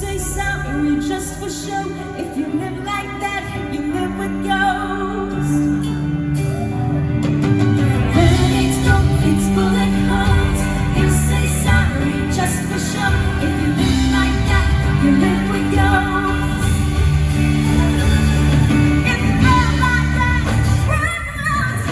say sorry just for show. If you live like that, you live with ghosts. Headaches, conflicts, bullet holes. You say sorry just for show. If you live like that, you live with ghosts. If you live like that, run love's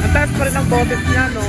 Ang taas pa rin ang boses niya, no?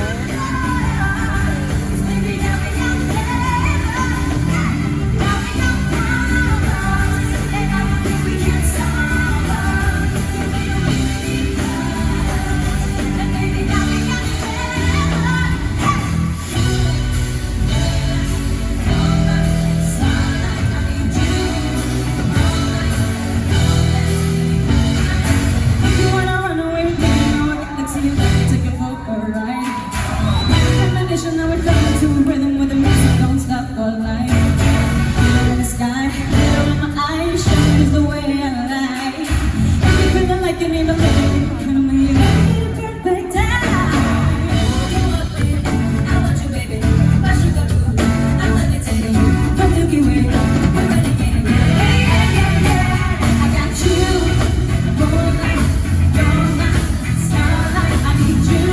now we're coming to a rhythm where the music don't stop all night. Glitter in the sky, glitter in my eyes, shine is the way I like. If you feeling like you need a little, come and you need a perfect time. I want you, baby, my sugar boo. I'm levitating, the Milky Way, we're renegading. Hey, yeah, yeah, yeah. I got you, moonlight, you're my starlight. I need you.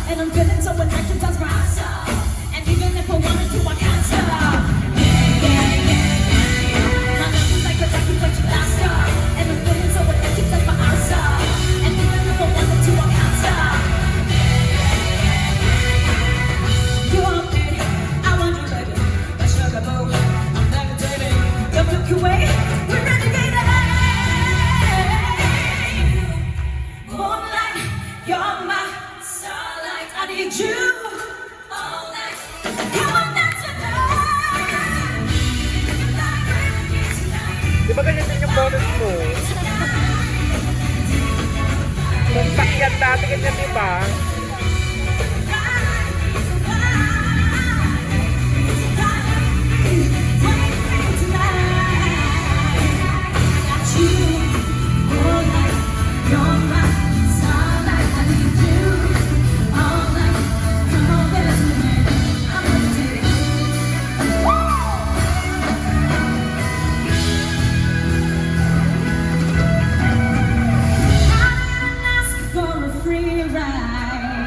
And I'm feeling so attracted, that's my answer. And even if I wanted to, I can't stop. Yeah, yeah, yeah, yeah. My love is like a rocket, but you blast off. And I'm feeling so attracted, that's my answer. And even if I wanted to, I can't stop. You want me, I want you, baby. My sugar boo, I'm levitating. The Milky Way, we're renegading. Moonlight, you're my starlight. I need you all night. Come on, dance with me. Di ba ganyan din yung boses mo? Kung sakyan dati ganyan, di ba? For a free ride.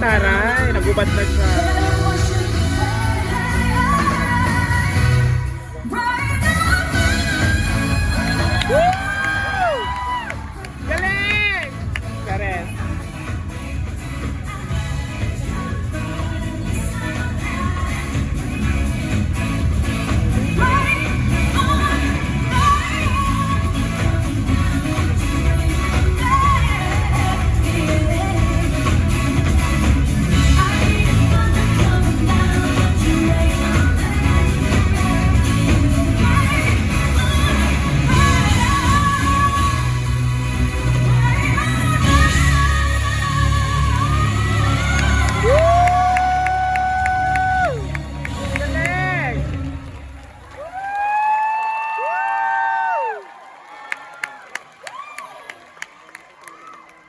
taray. Nagubad na siya. Woo! Galing! Charis. Galing!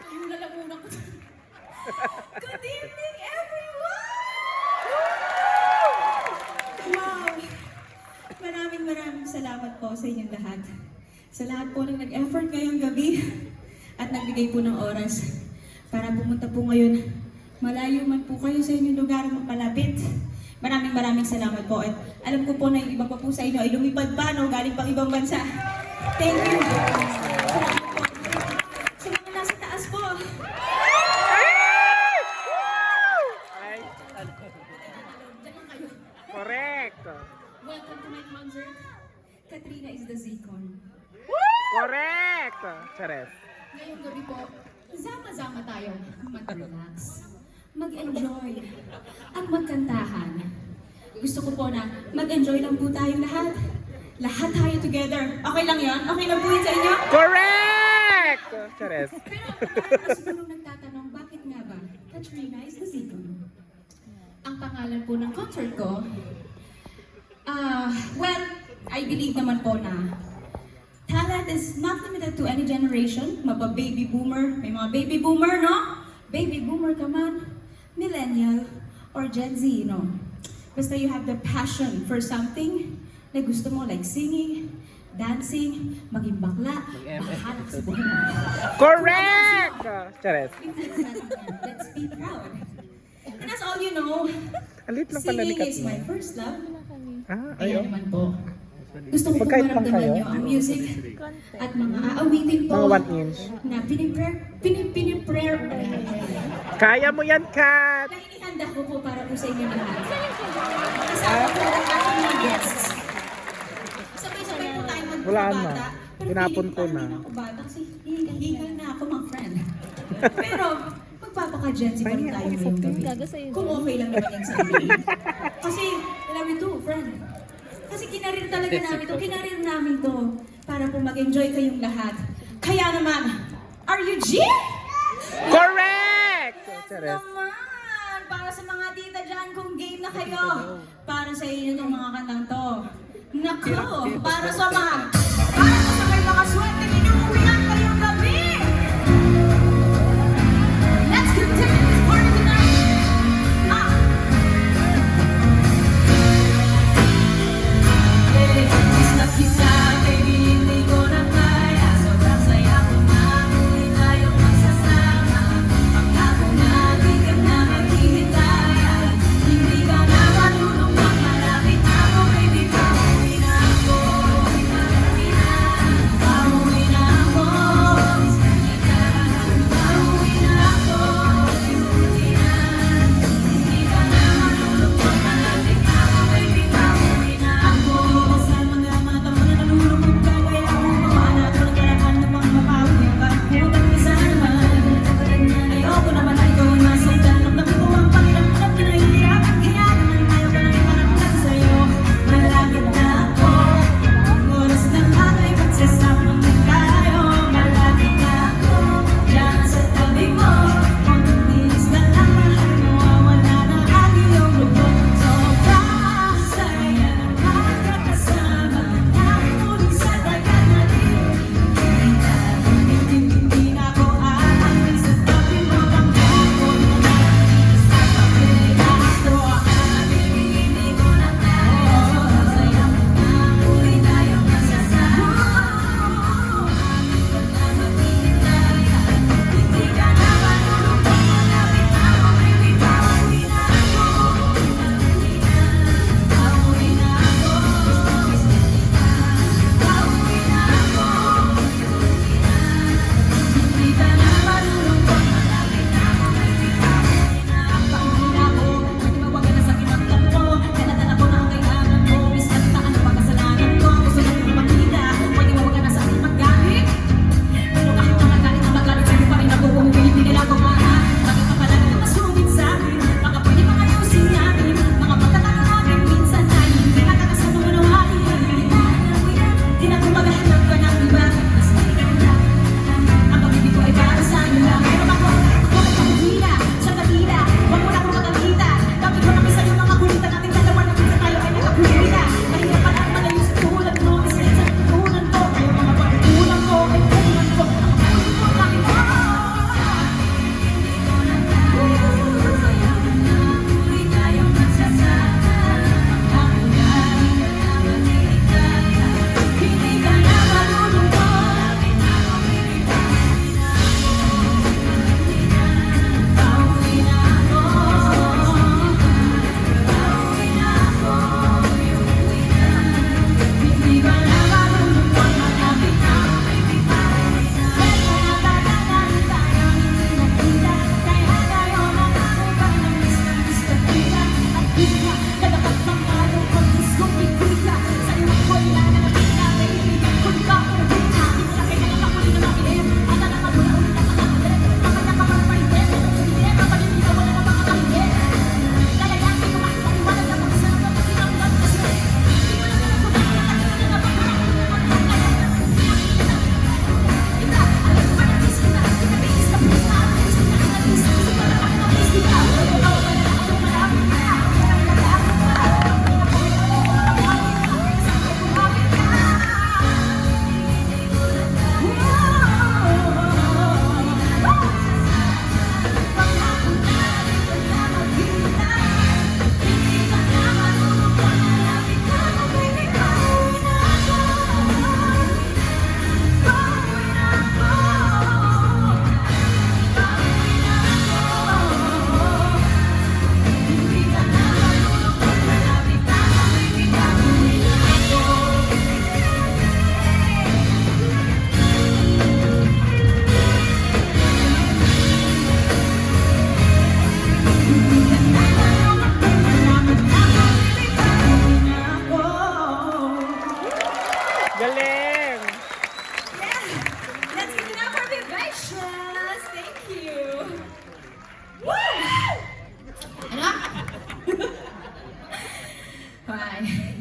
Yung lalamunan ko. Good evening, everyone! Wow! Maraming salamat po sa inyong lahat. Sa lahat po ng nag-effort ngayong gabi at nagbigay po ng oras para pumunta po ngayon. Malayo man po kayo sa inyong lugar mapalapit. Maraming salamat po. At alam ko po na yung iba pa po sa inyo ay lumipad pa, no? Galing pang ibang bansa. Thank you. Salamat po. Sa mga nasa taas po. Ay, Diyan lang kayo. correct. Welcome to my concert. Katrina is the Zcon. Correct. Charis. Ngayong gabi po, sama-sama tayo mag-relax, mag-enjoy, at magkantahan. Gusto ko po na mag-enjoy lang po tayong lahat. Lahat tayo together. Okay lang yan? Okay lang po yun sa inyo? Correct. Charis. Pero marami na siguro nagtatanong, bakit nga ba Katrina is the Zcon? Ang pangalan po ng concert ko, well, I believe naman po na talent is not limited to any generation. Mapa-baby boomer, may mga baby boomer, no? Baby boomer ka man, millennial, or Gen Z, no? Basta you have the passion for something na gusto mo, like singing, dancing, maging bakla, bahala ka sa buhay mo. Correct. Charis. Let's be proud. And as all you know, Alit lang pala ni singing is my Katrina. first love. Ah, Ayan ayun. naman po. Gusto ko po Magkait lang maramdaman kayo? nyo ang music at mga aawitin po Mga 1 inch. na piniprayer. Kaya mo yan, Kat. Na inihanda ko po para po sa inyo lahat. Kasama po ang aking mga guests. Sabay-sabay po tayo Wala na. magpapabata. Pero Tinapon feeling ko ko na. parang hindi na ako bata kasi hingal na ako mga friend. Pero magpapaka-Gen Z pa rin tayo ngayong gabi. Kung okay lang naman yan sa amin. Kasi, alam ito, friend. Kasi kinarir talaga namin to. Kinarir namin to para po mag-enjoy kayong lahat. Kaya naman, are you G? Correct. Yes Charis. naman! Para sa mga tita dyan, kung game na kayo, para sa inyo itong mga kantang to. Naku! Para sa may mga swerte, inuuwian kayong gabi! Let's continue this party tonight! Miss na kita, baby, hindi ko na kaya. Sobrang saya ko na, hindi tayo magsasama. Pagkako na, di ka na maghihitayan. Hindi ka na marunong magmalapit ako, baby. Pauwi na ako, pauwi na. Pauwi na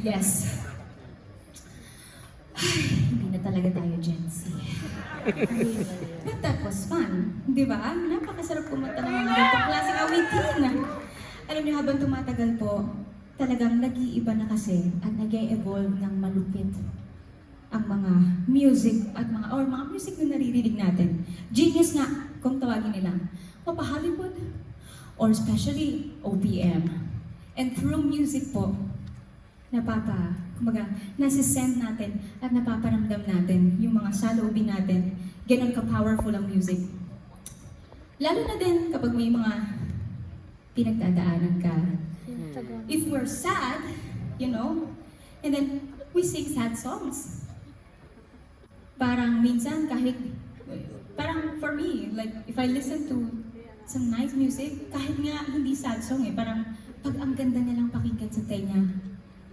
Yes. Hindi na talaga tayo Gen Z. But that was fun. Di ba? Napakasarap kumanta ng mga ganitong klaseng awitin. Alam niyo, habang tumatagal po, talagang nag-iiba na kasi at nag-e-evolve ng malupit ang mga music at mga music na naririnig natin. Genius nga, kung tawagin nila. Papa-Hollywood or especially OPM. And through music po, nasisend natin at napaparamdam natin yung mga saloobin natin. Ganon ka-powerful ang music. Lalo na din kapag may mga pinagdadaanan ka. If we're sad, you know, and then we sing sad songs. Parang minsan parang for me, like if I listen to some nice music, kahit nga hindi sad song parang pag ang ganda niya lang pakinggan sa tenga,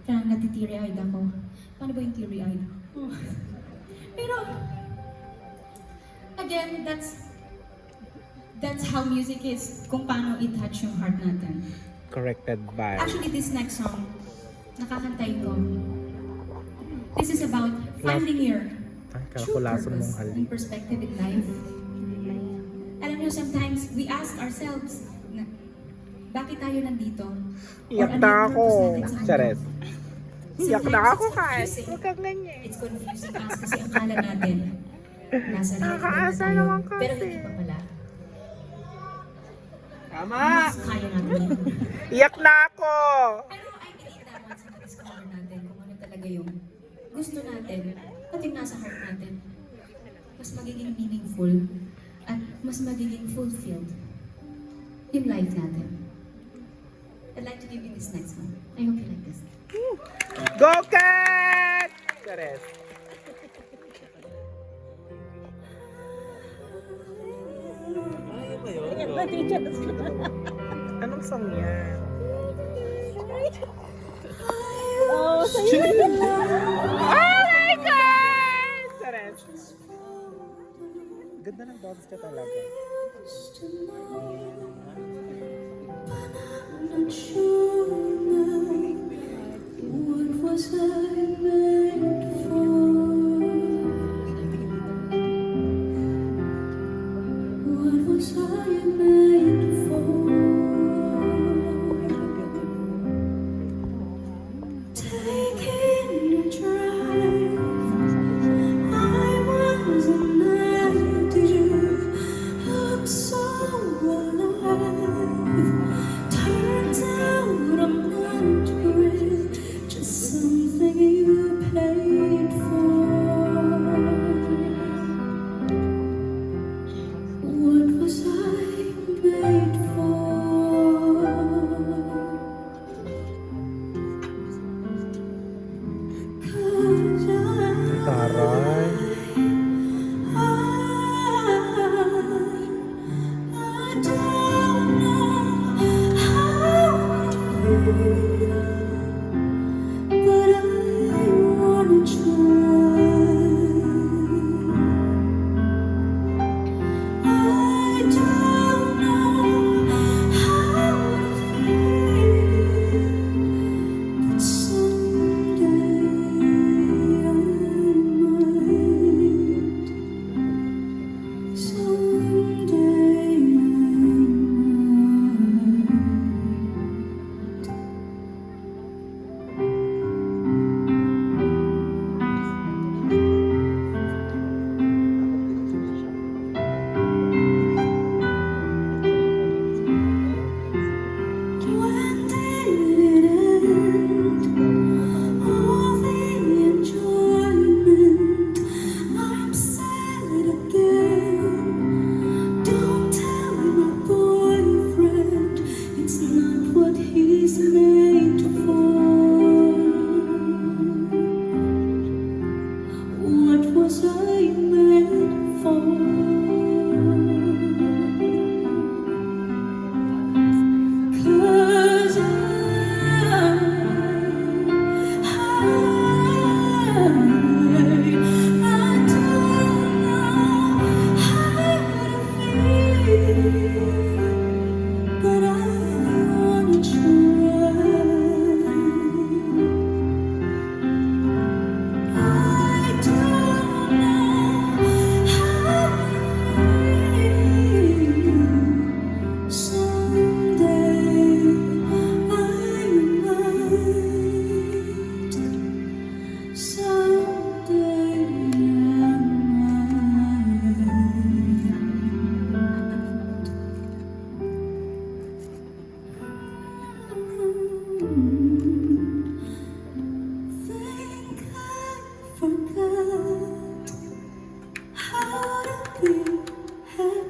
parang natiteary-eyed ako. Paano ba yung teary-eyed? Pero, again, that's how music is, kung paano i-touch yung heart natin. Corrected by... Actually, this next song, nakakantay ko. This is about finding your true purpose and perspective in life. Alam niyo, sometimes we ask ourselves, bakit tayo nandito? Iyak na ako. Chares. Iyak na ako kahit. Huwag kang ganyan. It's confusing us kasi akala natin nasa life Nakakaasa na naman tayo. kasi. Pero hindi pa pala. Tama! Mas kaya natin yun. Iyak na ako! Pero I believe that once na-discover natin kung ano talaga yung gusto natin at yung nasa heart natin, mas magiging meaningful at mas magiging fulfilled yung life natin. I'd like to give you this next one. I hope you like this. Go Cat! Chares. Anong song yan? Oh, sa'yo na Oh my God! Chares. Ganda ng boses ka talaga. I'm not sure now, what was I made for? What was I made for? Taking a drive, I was an idea, looked so alive. Turns out I'm not real, just something you pay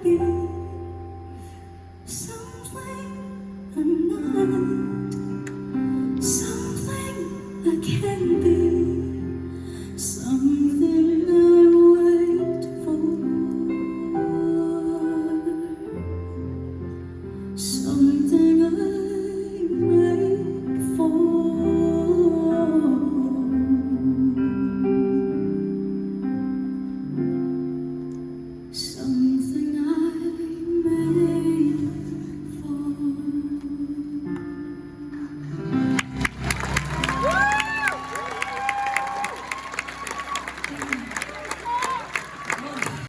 ating